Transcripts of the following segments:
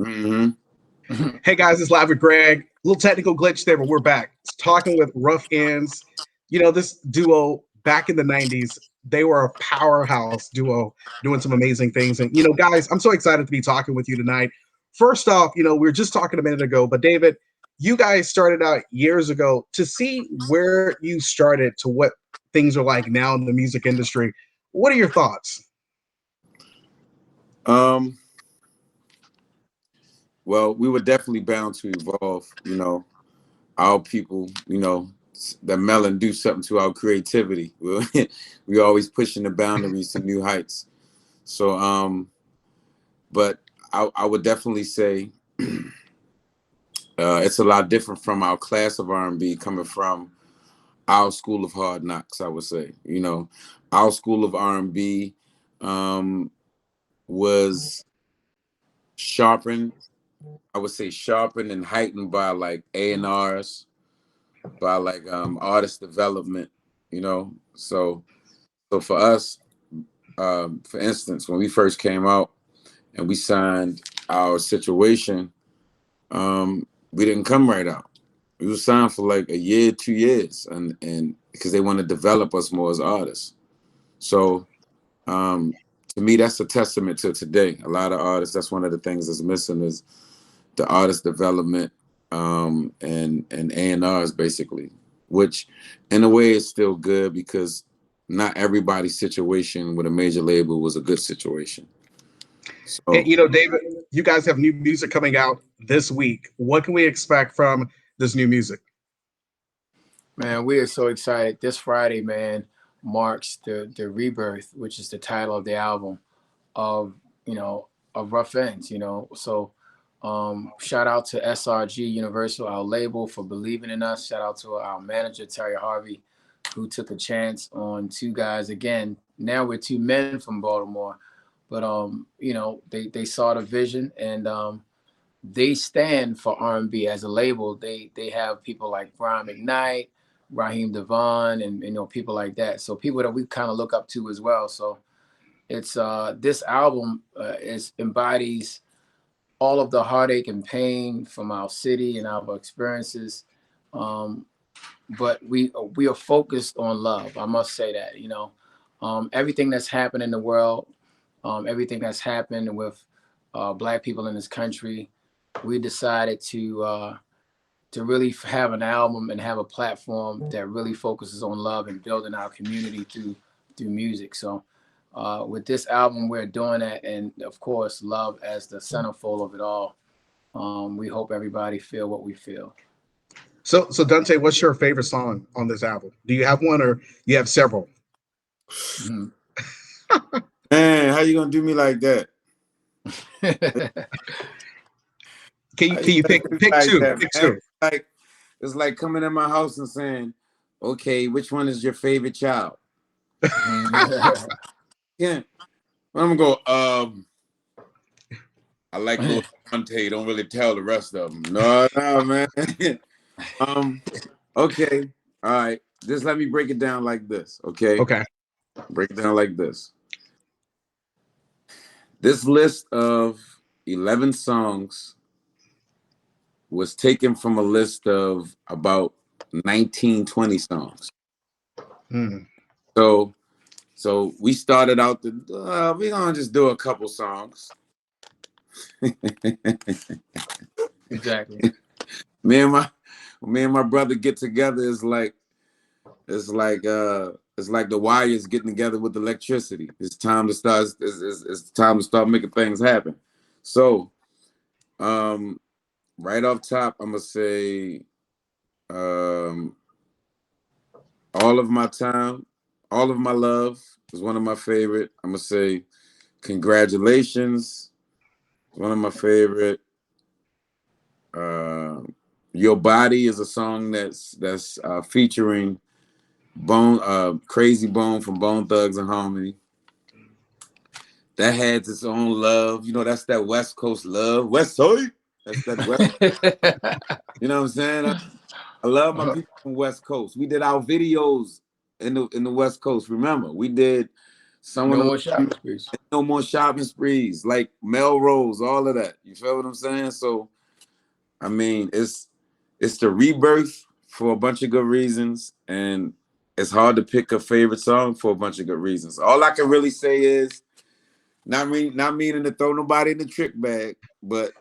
Mm-hmm. Hey guys, it's Live with Greg. Little technical glitch there, but we're back. Talking with Ruff Endz. This duo back in the 90s, they were a powerhouse duo doing some amazing things. And, guys, I'm so excited to be talking with you tonight. First off, we were just talking a minute ago, but David, you guys started out years ago. To see where you started to what things are like now in the music industry, what are your thoughts? Well, we were definitely bound to evolve, our people, that melon do something to our creativity. We always pushing the boundaries to new heights. So, but I would definitely say it's a lot different from our class of R&B coming from our school of hard knocks, I would say. Our school of R&B was sharpened, I would say sharpened and heightened by like A&Rs, by like artist development, So for us, for instance, when we first came out and we signed our situation, we didn't come right out. We were signed for like a year, 2 years, and because they want to develop us more as artists. So to me, that's a testament to today. A lot of artists, that's one of the things that's missing is the artist development and A&Rs basically, which in a way is still good because not everybody's situation with a major label was a good situation. And, So, David, you guys have new music coming out this week. What can we expect from this new music? Man, we are so excited. This Friday, man, marks the rebirth, which is the title of the album of, of Ruff Endz, So shout out to SRG Universal, our label, for believing in us. Shout out to our manager, Terry Harvey, who took a chance on two guys. Again, now we're two men from Baltimore. But, they saw the vision and they stand for R&B as a label. They have people like Brian McKnight, Raheem Devon, and people like that. So people that we kind of look up to as well. So it's this album embodies all of the heartache and pain from our city and our experiences. But we are focused on love. I must say that, everything that's happened in the world, everything that's happened with Black people in this country, we decided to really have an album and have a platform that really focuses on love and building our community through music. So with this album, we're doing that, and of course, love as the centerfold of it all. We hope everybody feel what we feel. So Dante, what's your favorite song on this album? Do you have one or you have several? Mm-hmm. Man, how you gonna do me like that? Can you pick like two? That, pick two. It's like coming in my house and saying, "Okay, which one is your favorite child?" Yeah, I'm gonna go. I like Lil Dante. Don't really tell the rest of them. No, man. Okay, all right. Just let me break it down like this. Okay. Break it down like this. This list of 11 songs was taken from a list of about 19, 20 songs. So we started out we're gonna just do a couple songs. Exactly. Me and my brother get together is like the wires getting together with electricity. It's time to start. It's time to start making things happen. So, right off top, I'm gonna say, all of my time, all of my love is one of my favorite. I'm gonna say, congratulations, one of my favorite. Your Body is a song that's featuring Crazy Bone from Bone Thugs and Harmony. That has its own love. That's that West Coast love. West Side. That's that West. You know what I'm saying? I love my people from West Coast. We did our videos in the West Coast. Remember, we did Someone No to more shopping sprees. no more shopping sprees, like Melrose, all of that. You feel what I'm saying? So I mean, it's the rebirth for a bunch of good reasons, and it's hard to pick a favorite song for a bunch of good reasons. All I can really say is not meaning to throw nobody in the trick bag, but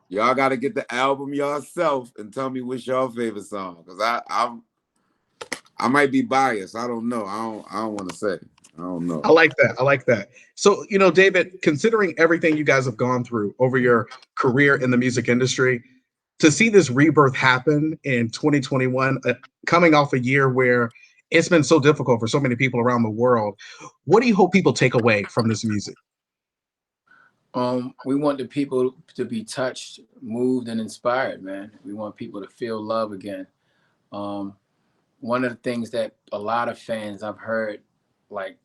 y'all got to get the album yourself and tell me what's your favorite song, because I might be biased. I don't know. I don't want to say. I don't know. I like that. I like that. So, David, considering everything you guys have gone through over your career in the music industry, to see this rebirth happen in 2021, coming off a year where it's been so difficult for so many people around the world, what do you hope people take away from this music? We want the people to be touched, moved, and inspired, man. We want people to feel love again. Um, One of the things that a lot of fans I've heard, like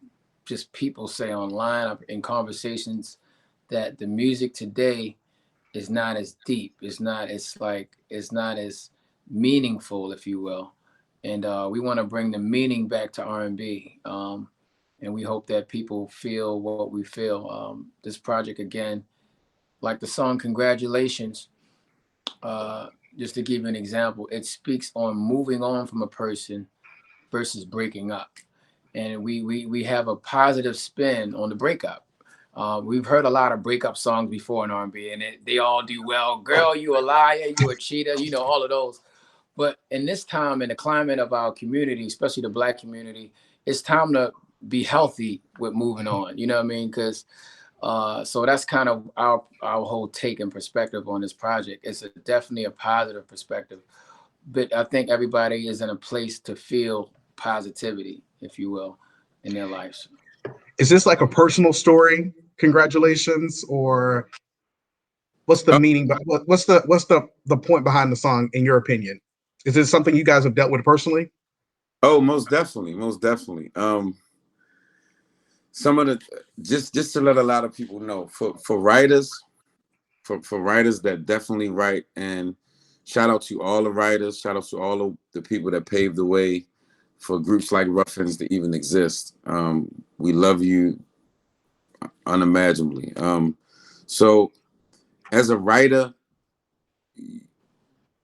just people say online in conversations, that the music today is not as deep. It's not as meaningful, if you will. And we want to bring the meaning back to R&B. And we hope that people feel what we feel. This project, again, like the song Congratulations, just to give you an example, it speaks on moving on from a person versus breaking up. And we have a positive spin on the breakup. We've heard a lot of breakup songs before in R&B, and they all do well. Girl, you a liar, you a cheater, all of those. But in this time, in the climate of our community, especially the Black community, it's time to be healthy with moving on. You know what I mean? Because so that's kind of our whole take and perspective on this project. It's definitely a positive perspective, but I think everybody is in a place to feel positivity, if you will, in their lives. Is this like a personal story? Congratulations, or what's the meaning? What's the point behind the song, in your opinion? Is this something you guys have dealt with personally? Oh, most definitely, most definitely. Some of the just to let a lot of people know, for writers, for writers that definitely write, and shout out to all the writers, shout out to all of the people that paved the way for groups like Ruff Endz to even exist. We love you unimaginably. So as a writer,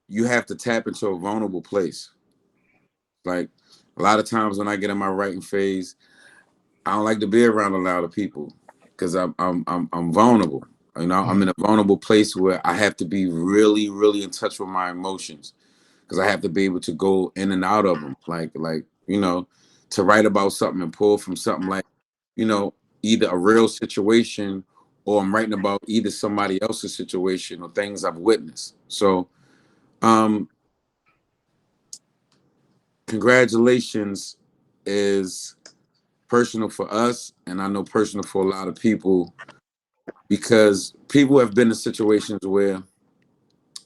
you have to tap into a vulnerable place. Like a lot of times when I get in my writing phase, I don't like to be around a lot of people because I'm vulnerable. I'm in a vulnerable place where I have to be really, really in touch with my emotions because I have to be able to go in and out of them. To write about something and pull from something like, you know, either a real situation or I'm writing about either somebody else's situation or things I've witnessed. So, um, congratulations is personal for us, and I know personal for a lot of people because people have been in situations where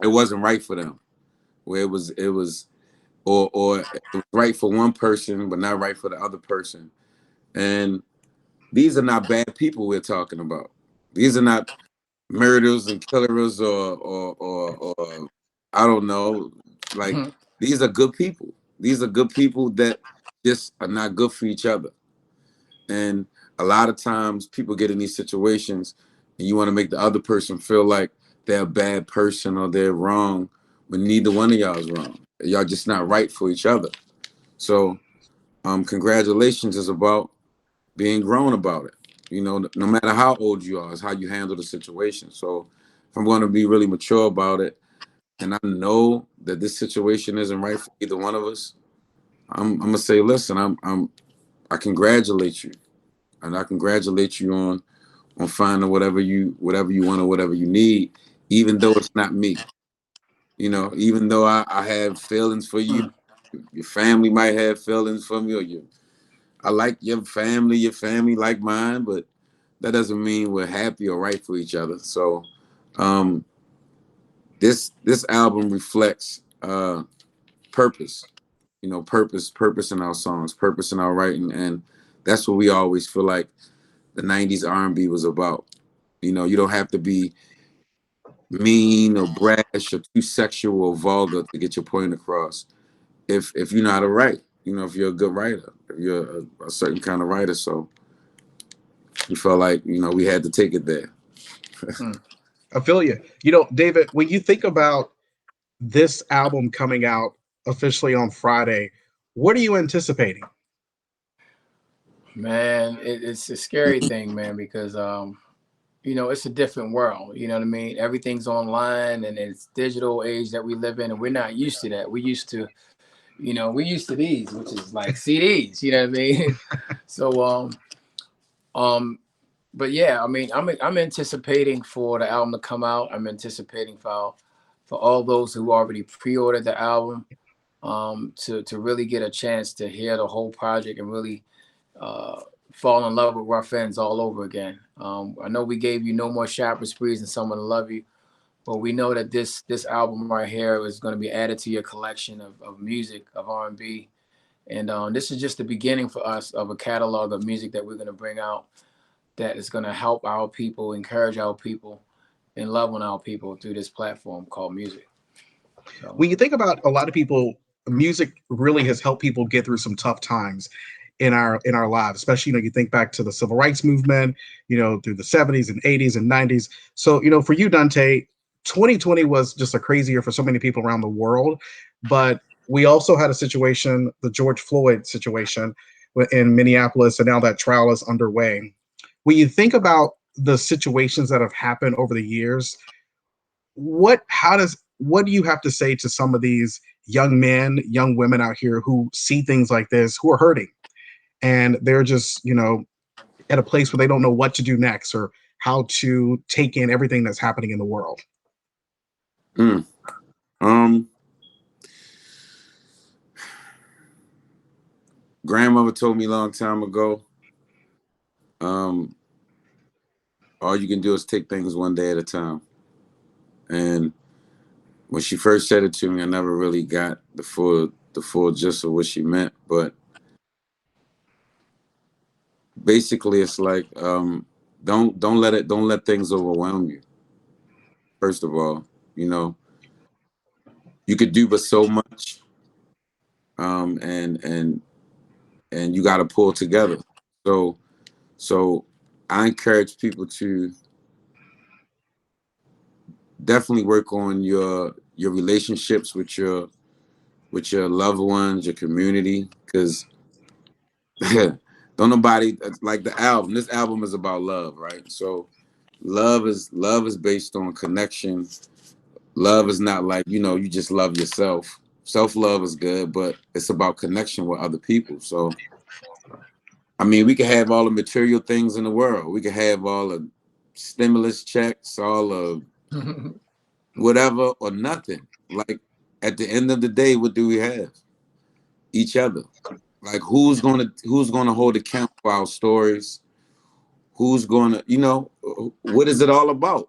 it wasn't right for them, where or it was right for one person but not right for the other person. And these are not bad people we're talking about. These are not murderers and killers or I don't know. Like these are good people. These are good people that just are not good for each other. And a lot of times people get in these situations and you want to make the other person feel like they're a bad person or they're wrong when neither one of y'all is wrong. Y'all just not right for each other. So congratulations is about being grown about it. No matter how old you are, it's how you handle the situation. So if I'm going to be really mature about it and I know that this situation isn't right for either one of us, I'm gonna say, listen, I congratulate you. And I congratulate you on finding whatever you want or whatever you need, even though it's not me. Even though I have feelings for you, your family might have feelings for me, or I like your family like mine, but that doesn't mean we're happy or right for each other. So um, this album reflects purpose, purpose in our songs, purpose in our writing, and that's what we always feel like the 90s R&B was about. You don't have to be mean or brash or too sexual or vulgar to get your point across. If you know how to write, if you're a good writer, if you're a certain kind of writer. So we felt like, you know, we had to take it there. Mm. I feel you. You know, David, when you think about this album coming out officially on Friday, what are you anticipating? Man, it's a scary thing, man, because you know, it's a different world. You know what I mean? Everything's online and it's digital age that we live in, and we're not used to that. We used to, you know, we used to these, which is like CDs. You know what I mean? So um, but yeah, I mean, I'm anticipating for the album to come out. I'm anticipating for all those who already pre-ordered the album to really get a chance to hear the whole project and really uh, fall in love with Ruff Endz all over again. I know we gave you No More Shopping Sprees and Someone to Love You, but we know that this album right here is going to be added to your collection of music, of R&B. And this is just the beginning for us of a catalog of music that we're going to bring out that is going to help our people, encourage our people, and love on our people through this platform called music. So, When you think about a lot of people, music really has helped people get through some tough times in our lives, especially, you know, you think back to the civil rights movement, you know, through the 70s and 80s and 90s. So, you know, for you, Dante, 2020 was just a crazy year for so many people around the world. But we also had a situation, the George Floyd situation in Minneapolis, and now that trial is underway. When you think about the situations that have happened over the years, what do you have to say to some of these young men, young women out here who see things like this, who are hurting, and they're just, you know, at a place where they don't know what to do next or how to take in everything that's happening in the world? Mm. Um, Grandmother told me a long time ago, um, all you can do is take things one day at a time. And when she first said it to me, I never really got the full gist of what she meant. But basically, it's like, don't let things overwhelm you. First of all, you know, you could do but so much, and you got to pull together. So so I encourage people to definitely work on your relationships with your loved ones, your community, because don't nobody like the album. This album is about love, right? So love is based on connection. Love is not like, you know, you just love yourself. Self-love is good, but it's about connection with other people. So I mean, we can have all the material things in the world. We can have all the stimulus checks, all of whatever, or nothing. Like at the end of the day, what do we have? Each other. Like who's gonna hold account for our stories? Who's gonna, you know, what is it all about?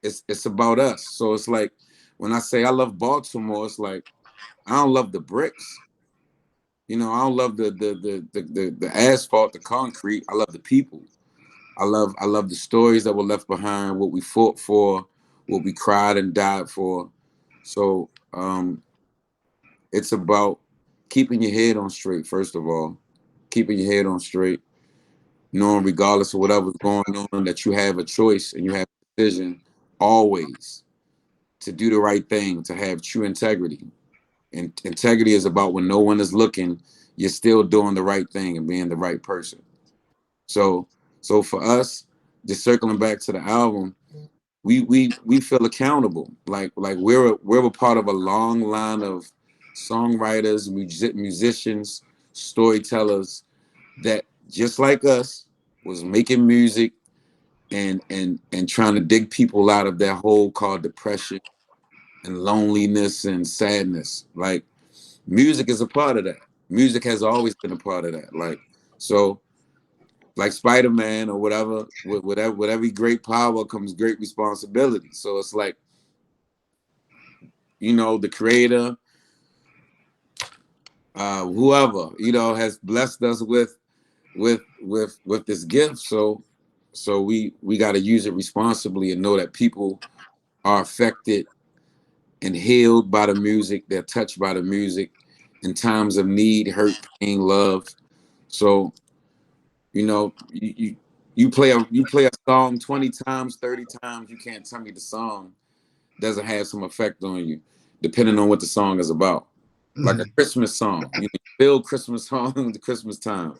It's about us. So it's like when I say I love Baltimore, it's like I don't love the bricks. You know, I don't love the asphalt, the concrete. I love the people. I love the stories that were left behind, what we fought for, what we cried and died for. So it's about keeping your head on straight, first of all. Keeping your head on straight, knowing regardless of whatever's going on, that you have a choice and you have a decision always to do the right thing, to have true integrity. And integrity is about when no one is looking, you're still doing the right thing and being the right person. So for us, just circling back to the album, we feel accountable. Like we're a part of a long line of songwriters, musicians, storytellers that just like us was making music and trying to dig people out of that hole called depression and loneliness and sadness. Like music is a part of that. Music has always been a part of that. Like so, like Spider-Man or whatever, with every great power comes great responsibility. So it's like, you know, the creator, whoever, you know, has blessed us with this gift. So we got to use it responsibly and know that people are affected and healed by the music. They're touched by the music in times of need, hurt, pain, love. So, you know, You play a song 20 times, 30 times, you can't tell me the song doesn't have some effect on you, depending on what the song is about. Like a Mhm. Christmas song, you feel Christmas song at the Christmas time.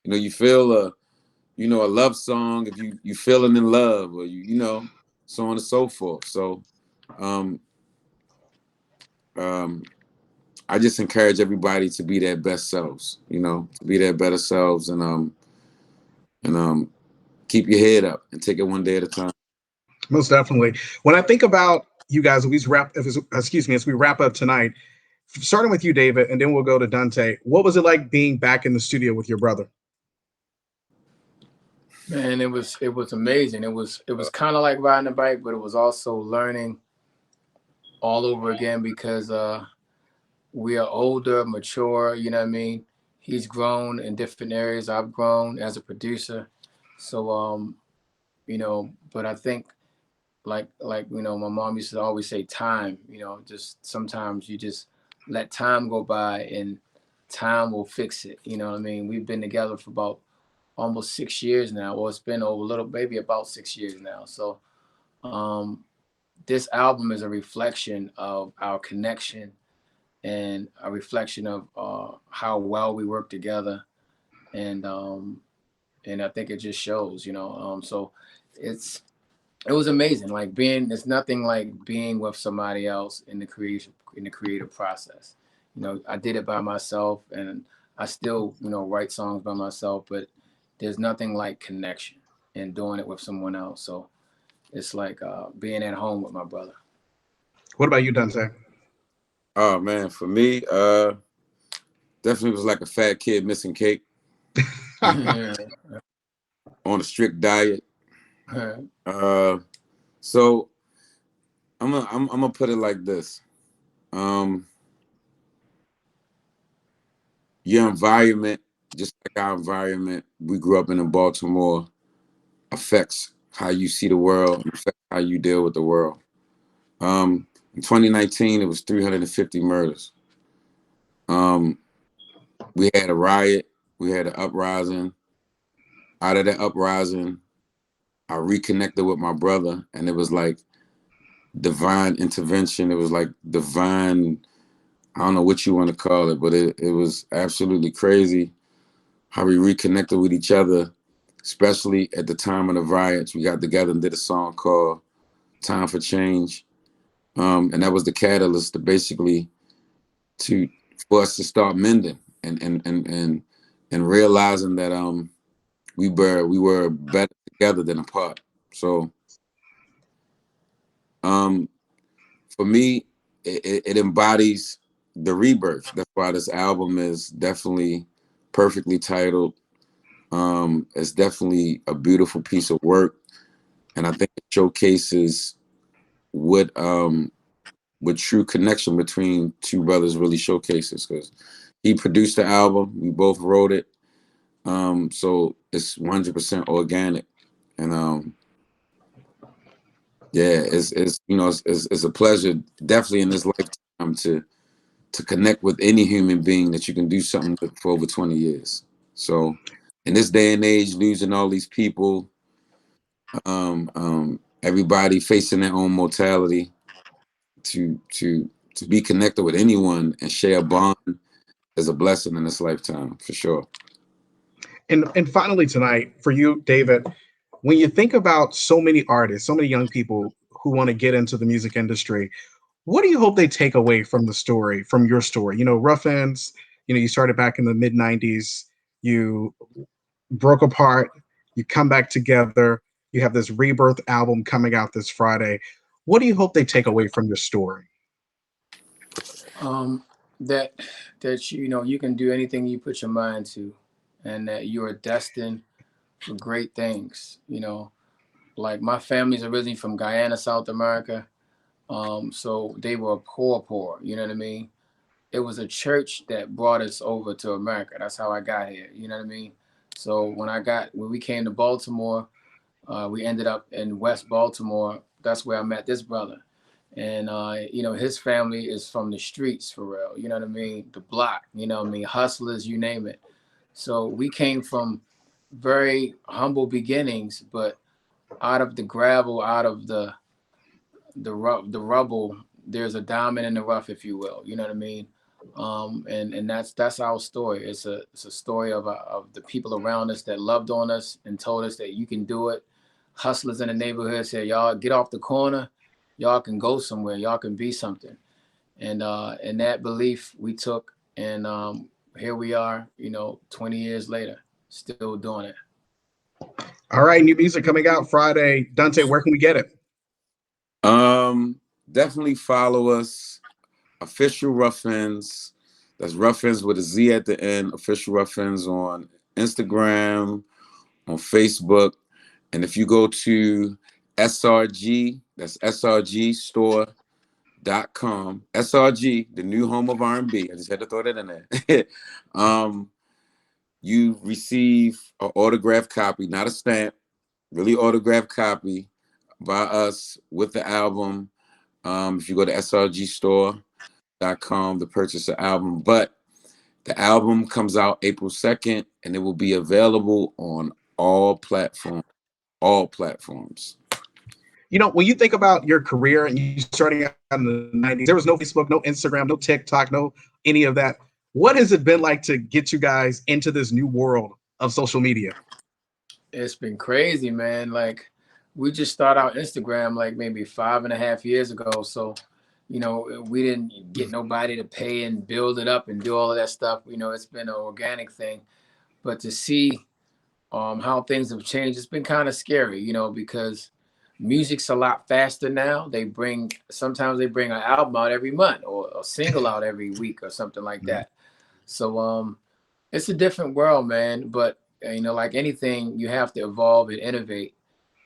You feel a love song if you feeling in love, or so on and so forth. So, um, um, I just encourage everybody to be their best selves. To be their better selves, and keep your head up and take it one day at a time. Most definitely. When I think about you guys, as we wrap up tonight, starting with you, David, and then we'll go to Dante. What was it like being back in the studio with your brother? Man, it was amazing. It was kind of like riding a bike, but it was also learning all over again because we are older, mature. You know what I mean? He's grown in different areas. I've grown as a producer. So but I think like my mom used to always say time. Just sometimes you just let time go by and time will fix it. You know what I mean? We've been together for about almost 6 years now. Well, it's been over a little, maybe about 6 years now. So um, this album is a reflection of our connection and a reflection of how well we work together, and and I think it just shows. So it's it was amazing. Like it's nothing like being with somebody else in the creative process. I did it by myself, and I still write songs by myself, but there's nothing like connection and doing it with someone else. So it's like being at home with my brother. What about you, Dante? Oh man, for me, definitely was like a fat kid missing cake on a strict diet. Uh, so I'm gonna put it like this. Um, your environment, just like our environment, we grew up in Baltimore, affects how you see the world and affects how you deal with the world. In 2019, it was 350 murders. Um, we had a riot, we had an uprising. Out of that uprising, I reconnected with my brother, and it was like divine intervention. It was like divine, I don't know what you want to call it, but it was absolutely crazy how we reconnected with each other, especially at the time of the riots. We got together and did a song called Time for Change. And that was the catalyst to basically to for us to start mending and realizing that we were better together than apart. So um for me, it embodies the rebirth. That's why this album is definitely perfectly titled. It's definitely a beautiful piece of work, and I think it showcases what true connection between two brothers really showcases. Because he produced the album, we both wrote it, so it's 100% organic, and yeah, it's a pleasure, definitely in this lifetime, to connect with any human being that you can do something with for over 20 years. So in this day and age, losing all these people, everybody facing their own mortality, to be connected with anyone and share a bond is a blessing in this lifetime for sure. And finally tonight, for you, David, when you think about so many artists, so many young people who want to get into the music industry, what do you hope they take away from the story, from your story? Rough Ends, you started back in the mid 90s, you broke apart, you come back together, you have this rebirth album coming out this Friday. What do you hope they take away from your story? um, that that you can do anything you put your mind to, and that you are destined for great things. Like my family's originally from Guyana, South America. So they were poor, poor. You know what I mean? It was a church that brought us over to America. That's how I got here. You know what I mean? So when we came to Baltimore, we ended up in West Baltimore. That's where I met this brother. And his family is from the streets for real. You know what I mean? The block. You know what I mean? Hustlers, you name it. So we came from very humble beginnings, but out of the gravel, out of the rubble, there's a diamond in the rough, if you will. You know what I mean? And that's our story. It's a story of the people around us that loved on us and told us that you can do it. Hustlers in the neighborhood said, y'all get off the corner, y'all can go somewhere, y'all can be something. And that belief we took, and here we are, 20 years later, still doing it. All right, new music coming out Friday. Dante, where can we get it? Definitely follow us. Official Ruff Endz. That's Ruff Endz with a Z at the end. Official Ruff Endz on Instagram, on Facebook. And if you go to SRG, that's srgstore.com. SRG, the new home of R&B. I just had to throw that in there. You receive an autographed copy, not a stamp, really autographed copy by us with the album. If you go to srgstore.com to purchase the album. But the album comes out April 2nd, and it will be available on all platforms. All platforms. When you think about your career and you starting out in the 90s, there was no Facebook, no Instagram, no TikTok, no any of that. What has it been like to get you guys into this new world of social media? It's been crazy, man. Like, we just started out Instagram like maybe 5.5 years ago. So, we didn't get nobody to pay and build it up and do all of that stuff. It's been an organic thing. But to see how things have changed, it's been kind of scary, because music's a lot faster now. Sometimes they bring an album out every month or a single out every week or something like that. So it's a different world, man. But like anything, you have to evolve and innovate.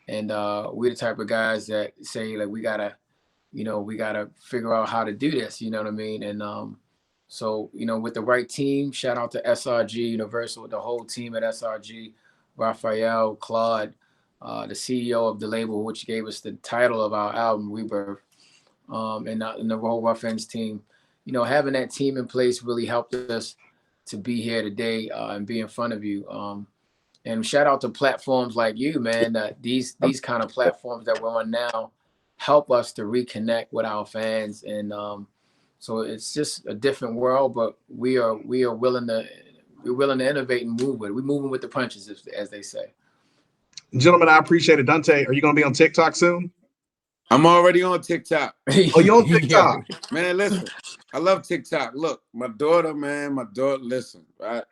And we're the type of guys that say, like, we gotta figure out how to do this. You know what I mean? And so with the right team, shout out to SRG Universal, with the whole team at SRG, Raphael, Claude, the CEO of the label, which gave us the title of our album, Rebirth, and the whole Ruff Endz team. Having that team in place really helped us to be here today and be in front of you. And shout out to platforms like you, man. That these kind of platforms that we're on now help us to reconnect with our fans, and so it's just a different world. But we are willing to innovate and move with it. We're moving with the punches, as they say. Gentlemen, I appreciate it. Dante, are you going to be on TikTok soon? I'm already on TikTok. Oh, you're on TikTok? Man, listen, I love TikTok. Look, my daughter, listen, I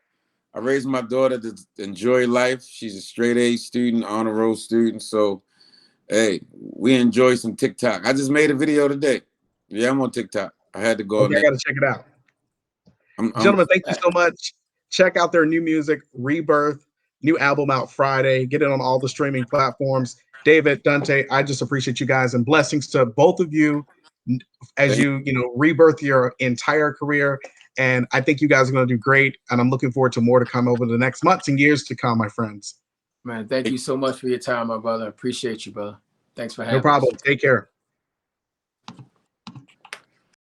raised my daughter to enjoy life. She's a straight A student, honor roll student. So, hey, we enjoy some TikTok. I just made a video today. Yeah, I'm on TikTok. I had to go on I there. got to check it out. Gentlemen, thank you so much. Check out their new music, Rebirth, new album out Friday. Get it on all the streaming platforms. David, Dante, I just appreciate you guys, and blessings to both of you as you rebirth your entire career. And I think you guys are going to do great. And I'm looking forward to more to come over the next months and years to come, my friends. Man, thank you so much for your time, my brother. Appreciate you, brother. Thanks for having us. No problem. Take care.